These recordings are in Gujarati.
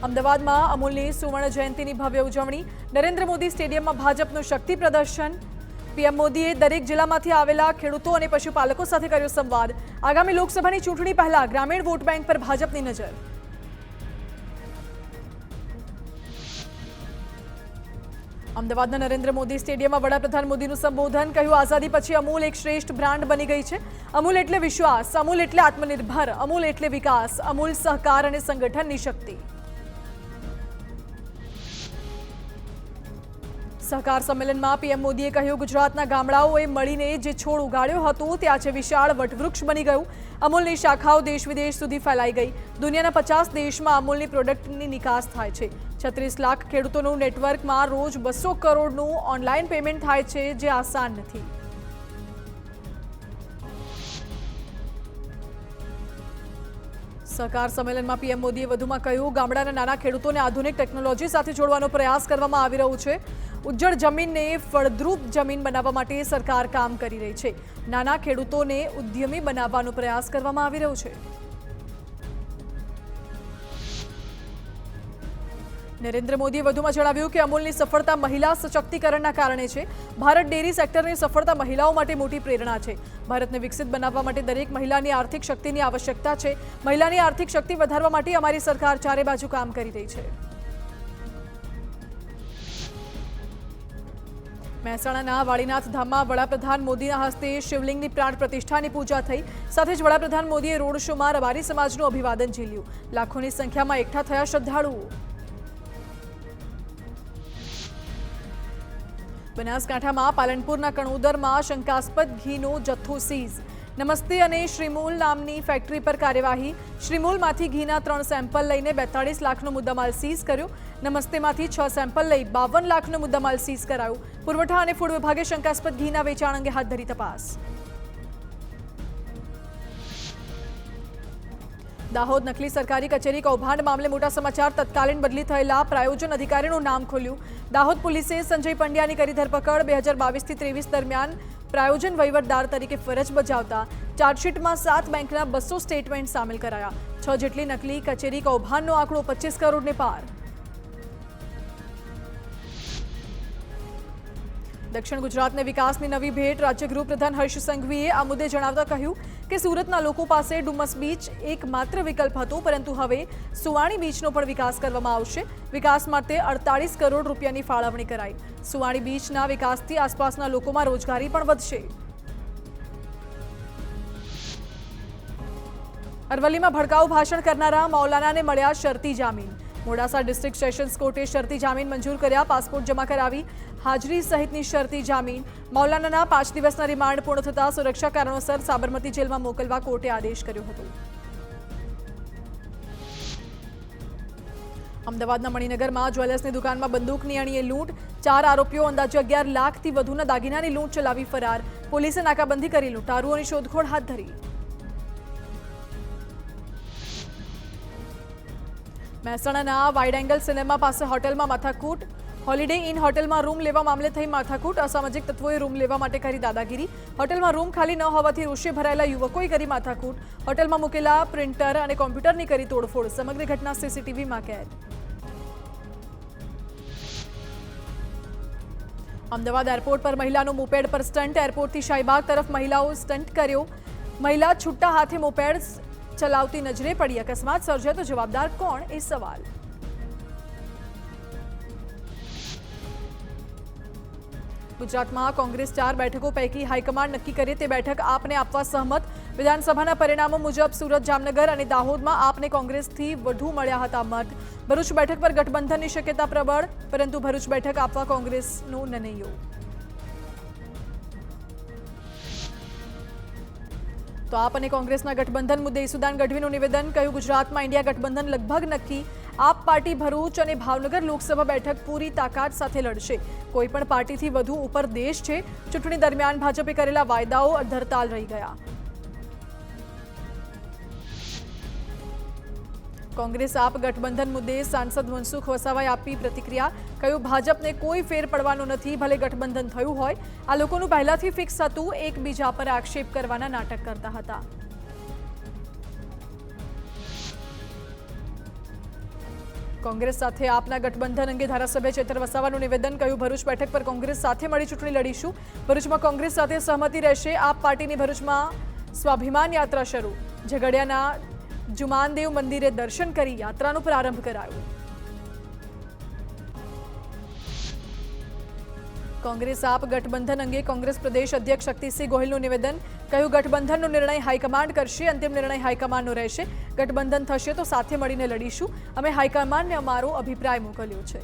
અમદાવાદમાં અમૂલની સુવર્ણ જયંતિની ભવ્ય ઉજવણી, નરેન્દ્ર મોદી સ્ટેડિયમમાં ભાજપનું શક્તિ પ્રદર્શન। પીએમ મોદીએ દરેક જિલ્લામાંથી આવેલા ખેડૂતો અને પશુપાલકો સાથે કર્યો સંવાદ। આગામી લોકસભાની ચૂંટણી પહેલા ગ્રામીણ વોટ બેંક પર ભાજપની નજર। અમદાવાદના નરેન્દ્ર મોદી સ્ટેડિયમમાં વડાપ્રધાન મોદીનું સંબોધન, કહ્યું આઝાદી પછી અમૂલ એક શ્રેષ્ઠ બ્રાન્ડ બની ગઈ છે। અમૂલ એટલે વિશ્વાસ, અમૂલ એટલે આત્મનિર્ભર, અમૂલ એટલે વિકાસ, અમૂલ સહકાર અને સંગઠનની શક્તિ। સહકાર સંમેલનમાં પીએમ મોદીએ કહ્યું ગુજરાતના ગામડાઓએ મળીને જે છોડ ઉગાડ્યો હતો તે આજે વિશાળ વટવૃક્ષ બની ગયું। અમૂલની શાખાઓ દેશ વિદેશ સુધી ફેલાઈ ગઈ। દુનિયાના 50 દેશમાં અમૂલની પ્રોડક્ટની નિકાસ થાય છે। 36 લાખ ખેડૂતોનું નેટવર્કમાં રોજ 200 કરોડનું ઓનલાઈન પેમેન્ટ થાય છે, જે આસાન નથી। સહકાર સંમેલનમાં પીએમ મોદીએ વધુમાં કહ્યું ગામડાના નાના ખેડૂતોને આધુનિક ટેકનોલોજી સાથે જોડવાનો પ્રયાસ કરવામાં આવી રહ્યો છે। ઉજ્જડ જમીનને ફળદ્રુપ જમીન બનાવવા માટે સરકાર કામ કરી રહી છે। નાના ખેડૂતોને ઉદ્યમી બનાવવાનો પ્રયાસ કરવામાં આવી રહ્યો છે। નરેન્દ્ર મોદીએ વધુમાં જણાવ્યું કે અમૂલની સફળતા મહિલા સશક્તિકરણના કારણે છે। ભારત ડેરી સેક્ટરની સફળતા મહિલાઓ માટે મોટી પ્રેરણા છે। ભારતને વિકસિત બનાવવા માટે દરેક મહિલાની આર્થિક શક્તિની આવશ્યકતા છે। મહિલાની આર્થિક શક્તિ વધારવા માટે અમારી સરકાર ચારે બાજુ કામ કરી રહી છે। મહેસાણાના વાડીનાથ ધામમાં વડાપ્રધાન મોદીના હસ્તે શિવલિંગની પ્રાણ પ્રતિષ્ઠાની પૂજા થઈ। સાથે જ વડાપ્રધાન મોદીએ રોડ શોમાં રબારી સમાજનું અભિવાદન ઝીલ્યું। લાખોની સંખ્યામાં એકઠા થયા શ્રદ્ધાળુઓ। બનાસકાંઠામાં પાલનપુરના કણોદરમાં શંકાસ્પદ ઘીનો જથ્થો સીઝ। નમસ્તે અને શ્રીમૂલ નામની ફેક્ટરી પર કાર્યવાહી। શ્રીમૂલમાંથી ઘીના 3 સેમ્પલ લઈને 42 લાખનો મુદ્દામાલ સીઝ કર્યો। નમસ્તેમાંથી 6 સેમ્પલ લઈ 52 લાખનો મુદ્દામાલ સીઝ કરાયો। પુરવઠા અને ફૂડ વિભાગે શંકાસ્પદ ઘીના વેચાણ અંગે હાથ ધરી તપાસ। દાહોદ નકલી સરકારી કચેરી કૌભાંડ મામલે મોટા સમાચાર। તત્કાલીન બદલી થયેલા પ્રાયોજન અધિકારીનું નામ ખોલ્યું। દાહોદ પોલીસે સંજય પંડ્યાની કરી ધરપકડ। 2022 થી 23 દરમિયાન પ્રાયોજન વહીવટદાર તરીકે ફરજ બજાવતા ચાર્જશીટમાં 7 બેંકના 200 સ્ટેટમેન્ટ સામેલ કરાયા। 6 જેટલી નકલી કચેરી કૌભાંડનો આંકડો 25 કરોડને પાર। દક્ષિણ ગુજરાતને વિકાસની નવી ભેટ। રાજ્ય ગૃહપ્રધાન હર્ષ સંઘવીએ આ મુદ્દે જણાવતા કહ્યું કે સુરતના લોકો પાસે ડુમસ બીચ એકમાત્ર વિકલ્પ હતો, પરંતુ હવે સુવાણી બીચનો પણ વિકાસ કરવામાં આવશે। વિકાસ માટે 48 કરોડ રૂપિયાની ફાળવણી કરાઈ। સુવાણી બીચના વિકાસથી આસપાસના લોકોમાં રોજગારી પણ વધશે। અરવલ્લીમાં ભડકાઉ ભાષણ કરનારા મૌલાનાને મળ્યા શરતી જામીન। મોડાસા ડિસ્ટ્રિક્ટ સેશન્સ કોર્ટે શરતી જામીન મંજૂર કર્યા। પાસપોર્ટ જમા કરાવી હાજરી સહિતની શરતી જામીન। મૌલાનાના 5 દિવસના રિમાન્ડ પૂર્ણ થતાં સુરક્ષા કારણોસર સાબરમતી જેલમાં મોકલવા કોર્ટે આદેશ કર્યો હતો। અમદાવાદના મણિનગરમાં જ્વેલર્સની દુકાનમાં બંદૂકની અણીએ લૂંટ। 4 આરોપીઓ અંદાજે 11 લાખથી વધુના દાગીનાની લૂંટ ચલાવી ફરાર। પોલીસે નાકાબંધી કરી લૂંટારુઓની શોધખોળ હાથ ધરી। મહેસાણાના વાઇડ એંગલ સિનેમા પાસે હોટલમાં માથાકૂટ। હોલિડે ઇન હોટલમાં રૂમ લેવા મામલે થઈ માથાકૂટ। અસામાજિક તત્વોએ રૂમ લેવા માટે કરી દાદાગીરી। હોટલમાં રૂમ ખાલી ન હોવાથી રોષે ભરાયેલા યુવકોએ કરી માથાકૂટ। હોટલમાં મૂકેલા પ્રિન્ટર અને કોમ્પ્યુટરની કરી તોડફોડ। સમગ્ર ઘટના સીસીટીવીમાં કેદ। અમદાવાદ એરપોર્ટ પર મહિલાનો મોપેડ પર સ્ટન્ટ। એરપોર્ટથી શાહીબાગ તરફ મહિલાઓ સ્ટન્ટ કર્યો। મહિલા છૂટા હાથે મોપેડ ચલાવતી નજરે પડી। અકસ્માત સર્જાય તો જવાબદાર કોણ એ સવાલ। ગુજરાતમાં કોંગ્રેસ 4 બેઠકો પૈકી હાઈકમાન્ડ નક્કી કરે તે બેઠક આપને આપવા સહમત। વિધાનસભાના પરિણામો મુજબ સુરત, જામનગર અને દાહોદમાં આપને કોંગ્રેસથી વધુ મળ્યા હતા મત। ભરૂચ બેઠક પર ગઠબંધનની શક્યતા પ્રબળ, પરંતુ ભરૂચ બેઠક આપવા કોંગ્રેસનો નિર્ણયો। તો આપ અને કોંગ્રેસના ગઠબંધન મુદ્દે ઈસુદાન ગઢવીનું નિવેદન। કહ્યું ગુજરાતમાં ઇન્ડિયા ગઠબંધન લગભગ નક્કી। આપ પાર્ટી ભરૂચ અને ભાવનગર લોકસભા બેઠક પૂરી તાકાત સાથે લડશે। કોઈપણ પાર્ટીથી વધુ ઉપર દેશ છે। ચૂંટણી દરમિયાન ભાજપે કરેલા વાયદાઓ અધરતાલ રહી ગયા। કોંગ્રેસ આપ ગઠબંધન મુદ્દે સાંસદ મનસુખ વસાવાએ આપી પ્રતિક્રિયા। કહ્યું ભાજપને કોઈ ફેર પડવાનો નથી, ભલે ગઠબંધન થયું હોય। આ લોકોનું પહેલાથી ફિક્સ હતું, એકબીજા પર આક્ષેપ કરવાના નાટક કરતા હતા। કોંગ્રેસ સાથે આપના ગઠબંધન અંગે ધારાસભ્ય ચેતર વસાવાનું નિવેદન, કહ્યું ભરૂચ બેઠક પર કોંગ્રેસ સાથે મળી ચૂંટણી લડીશું. ભરૂચમાં કોંગ્રેસ સાથે સહમતિ રહેશે. આપ પાર્ટીની ભરૂચમાં સ્વાભિમાન યાત્રા શરૂ. ઝઘડિયાના જુમાનદેવ મંદિરે દર્શન કરી યાત્રાનો પ્રારંભ કરાયો. કોંગ્રેસ આપ ગઠબંધન અંગે કોંગ્રેસ પ્રદેશ અધ્યક્ષ શક્તિસિંહ ગોહિલનું નિવેદન, કહ્યું ગઠબંધનનો નિર્ણય હાઈકમાન્ડ કરશે. અંતિમ નિર્ણય હાઈકમાન્ડનો રહેશે. ગઠબંધન થશે તો સાથે મળીને લડીશું. અમે હાઈકમાન્ડને અમારો અભિપ્રાય મોકલ્યો છે.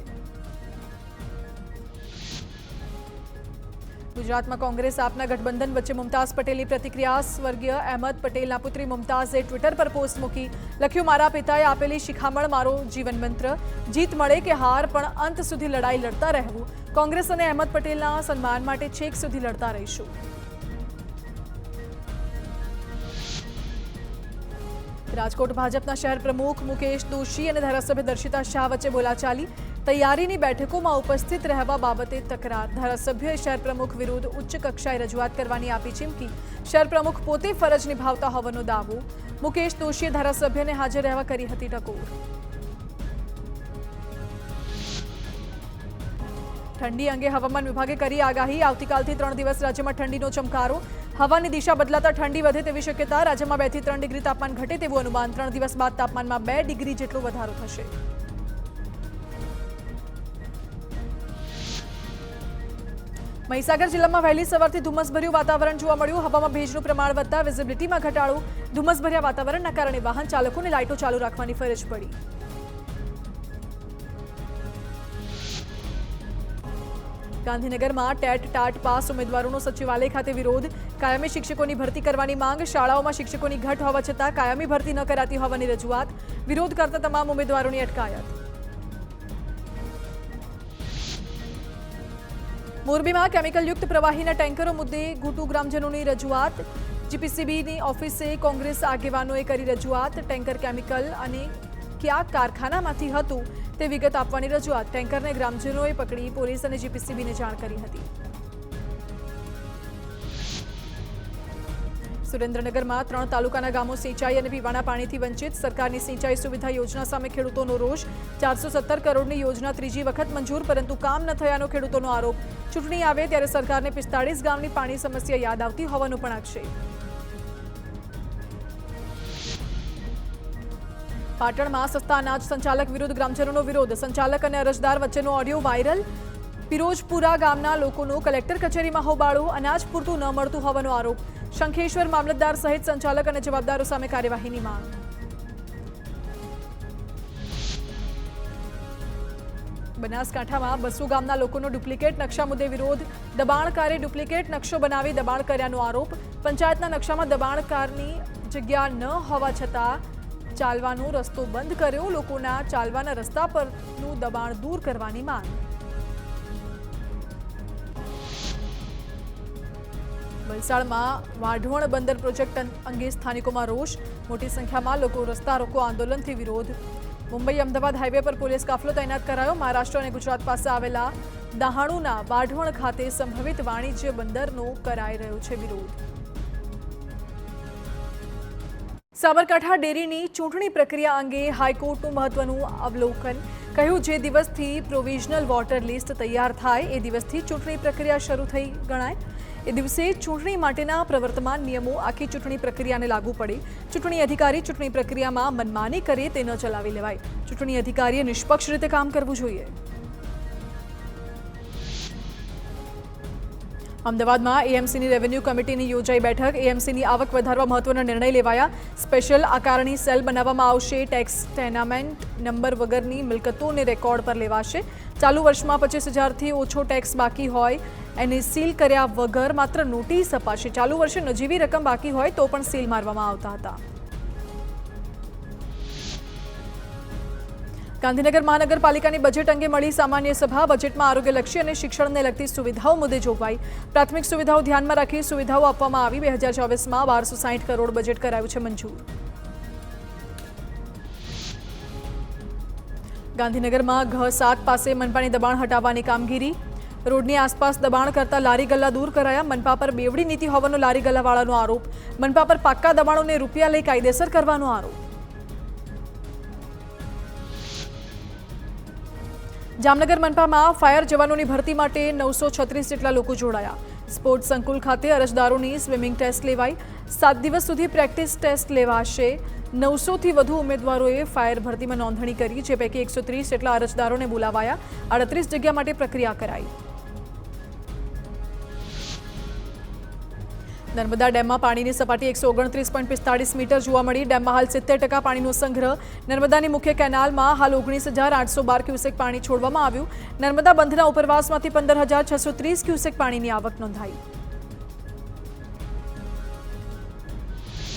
ગુજરાતમાં કોંગ્રેસ આપના ગઠબંધન વચ્ચે મુમતાઝ પટેલની પ્રતિક્રિયા. સ્વર્ગીય અહેમદ પટેલના પુત્રી મુમતાઝે ટ્વિટર પર પોસ્ટ મૂકી, લખ્યું, મારા પિતાએ આપેલી શિખામણ મારો જીવન મંત્ર. જીત મળે કે હાર પણ અંત સુધી લડાઈ લડતા રહેવું. કોંગ્રેસ અને અહેમદ પટેલના સન્માન માટે છેક સુધી લડતા રહીશું. રાજકોટ ભાજપના શહેર પ્રમુખ મુકેશ દોશી અને ધારાસભ્ય દર્શિતા શાહ વચ્ચે બોલાચાલી. તૈયારીની બેઠકોમાં ઉપસ્થિત રહેવા બાબતે તકરાર. ધારાસભ્યોએ શહેર પ્રમુખ વિરુદ્ધ ઉચ્ચ કક્ષાએ રજૂઆત કરવાની આપી ચીમકી. શહેર પ્રમુખ પોતે ફરજ નિભાવતા હોવાનો દાવો. મુકેશ દોશીએ ધારાસભ્યને હાજર રહેવા કરી હતી ટકોર. ઠંડી અંગે હવામાન વિભાગે કરી આગાહી. આવતીકાલથી 3 દિવસ રાજ્યમાં ઠંડીનો ચમકારો. હવાની દિશા બદલાતા ઠંડી વધે તેવી શક્યતા. રાજ્યમાં 2 થી 3 ડિગ્રી તાપમાન ઘટે તેવું અનુમાન. 3 દિવસ બાદ તાપમાનમાં 2 ડિગ્રી જેટલો વધારો થશે. મહીસાગર જિલ્લામાં વહેલી સવારથી ધુમ્મસભર્યું વાતાવરણ જોવા મળ્યું. હવામાં ભેજનું પ્રમાણ વધતા વિઝિબિલિટીમાં ઘટાડો. ધુમ્મસભર્યા વાતાવરણના કારણે વાહન ચાલકોને લાઇટો ચાલુ રાખવાની ફરજ પડી. ગાંધીનગરમાં ટેટ ટાટ પાસ ઉમેદવારોનો સચિવાલય ખાતે વિરોધ. કાયમી શિક્ષકોની ભરતી કરવાની માંગ. શાળાઓમાં શિક્ષકોની ઘટ હોવા છતાં કાયમી ભરતી ન કરાતી હોવાની રજૂઆત. વિરોધ કરતા તમામ ઉમેદવારોની અટકાયત. મોરબીમાં કેમિકલયુક્ત પ્રવાહીના ટેન્કરો મુદ્દે ઘૂંટુ ગ્રામજનોની રજૂઆત. જીપીસીબીની ઓફિસે કોંગ્રેસ આગેવાનોએ કરી રજૂઆત. ટેન્કર કેમિકલ અને કયા કારખાનામાંથી હતું તે વિગત આપવાની રજૂઆત. ટેન્કરને ગ્રામજનોએ પકડી પોલીસ અને જીપીસીબીને જાણ કરી હતી. સુરેન્દ્રનગરમાં 3 તાલુકાના ગામો સિંચાઈ અને પીવાના પાણીથી વંચિત. સરકારની સિંચાઈ સુવિધા યોજના સામે ખેડૂતોનો રોષ. 417 કરોડની યોજના ત્રીજી વખત મંજૂર, પરંતુ કામ ન થયાનો ખેડૂતોનો આરોપ. ચૂંટણી આવે ત્યારે સરકારને 45 ગામની પાણી સમસ્યા યાદ આવતી હોવાનો પણ આક્ષેપ. પાટણમાં સસ્તા અનાજ સંચાલક વિરુદ્ધ ગ્રામજનોનો વિરોધ. સંચાલક અને અરજદાર વચ્ચેનો ઓડિયો વાયરલ. પિરોજપુરા ગામના લોકોનો કલેક્ટર કચેરીમાં હોબાળો. અનાજ પૂરતું ન મળતું હોવાનો આરોપ. શંખેશ્વર મામલતદાર સહિત સંચાલક અને જવાબદારો સામે કાર્યવાહીની માંગ. બનાસકાંઠામાં બસુ ગામના લોકોનો ડુપ્લિકેટ નકશા મુદ્દે વિરોધ. દબાણકારે ડુપ્લિકેટ નકશો બનાવી દબાણ કર્યાનો આરોપ. પંચાયતના નકશામાં દબાણકારની જગ્યા ન હોવા છતાં ચાલવાનો રસ્તો બંધ કર્યો. લોકોના ચાલવાના રસ્તા પરનું દબાણ દૂર કરવાની માંગ. વલસાડમાં વાઢવણ બંદર પ્રોજેક્ટ અંગે સ્થાનિકોમાં રોષ. મોટી સંખ્યામાં લોકો રસ્તા રોકો આંદોલનથી વિરોધ. મુંબઈ અમદાવાદ હાઈવે પર પોલીસ કાફલો તૈનાત કરાયો. મહારાષ્ટ્ર અને ગુજરાત પાસે આવેલા દહાણુના વાઢવણ ખાતે સંભવિત વાણિજ્ય બંદરનો કરાઈ રહ્યો છે વિરોધ. સાબરકાંઠા ડેરીની ચૂંટણી પ્રક્રિયા અંગે હાઈકોર્ટનું મહત્વનું અવલોકન. કહ્યું, જે દિવસથી પ્રોવિઝનલ વોટર લિસ્ટ તૈયાર થાય એ દિવસથી ચૂંટણી પ્રક્રિયા શરૂ થઈ ગણાય. એ દિવસે ચૂંટણી માટેના પ્રવર્તમાન નિયમો આખી ચૂંટણી પ્રક્રિયાને લાગુ પડે. ચૂંટણી અધિકારી ચૂંટણી પ્રક્રિયામાં મનમાની કરે તે ન ચલાવી લેવાય. ચૂંટણી અધિકારીએ નિષ્પક્ષ રીતે કામ કરવું જોઈએ. અમદાવાદમાં એએમસીની રેવન્યુ કમિટીની યોજાઈ બેઠક. એએમસીની આવક વધારવા મહત્વના નિર્ણય લેવાયા. સ્પેશિયલ આકારણી સેલ બનાવવામાં આવશે. ટેક્સ ટેનામેન્ટ નંબર વગરની મિલકતોને રેકોર્ડ પર લેવાશે. ચાલુ વર્ષમાં 25,000થી ઓછો ટેક્સ બાકી હોય એને સીલ કર્યા વગર માત્ર નોટિસ અપાશે. ચાલુ વર્ષે નજીવી રકમ બાકી હોય તો પણ સીલ મારવામાં આવતા હતા. ગાંધીનગર મહાનગરપાલિકાની બજેટ અંગે મળી સામાન્ય સભા. બજેટમાં આરોગ્યલક્ષી અને શિક્ષણને લગતી સુવિધાઓ મુદ્દે જોગવાઈ. પ્રાથમિક સુવિધાઓ ધ્યાનમાં રાખી સુવિધાઓ આપવામાં આવી. 2024માં 1260 કરોડ બજેટ કરાયું છે મંજૂર. ગાંધીનગરમાં ઘ7 પાસે મનપાની દબાણ હટાવવાની કામગીરી. રોડની આસપાસ દબાણ કરતા લારી ગલ્લા દૂર કરાયા. મનપા પર બેવડી નીતિ હોવાનો લારી ગલ્લાવાળાનો આરોપ. મનપા પર પાક્કા દબાણોને રૂપિયા લઈ કાયદેસર કરવાનો આરોપ. જામનગર મનપામાં ફાયર જવાનોની ભરતી માટે 936 જેટલા લોકો જોડાયા. સ્પોર્ટ્સ સંકુલ ખાતે અરજદારોની સ્વિમિંગ ટેસ્ટ લેવાઈ. 7 દિવસ સુધી પ્રેક્ટિસ ટેસ્ટ લેવાશે. 900થી વધુ ઉમેદવારોએ ફાયર ભરતીમાં નોંધણી કરી, જે પૈકી 130 જેટલા અરજદારોને બોલાવાયા. 38 જગ્યા માટે પ્રક્રિયા કરાઈ. નર્મદા ડેમમાં પાણીની સપાટી 129.45 મીટર જોવા મળી. ડેમમાં હાલ 70% પાણીનો સંગ્રહ. નર્મદાની મુખ્ય કેનાલમાં હાલ 19,812 ક્યુસેક પાણી છોડવામાં આવ્યું. નર્મદા બંધના ઉપરવાસમાંથી 15,630 ક્યુસેક પાણીની આવક નોંધાઈ.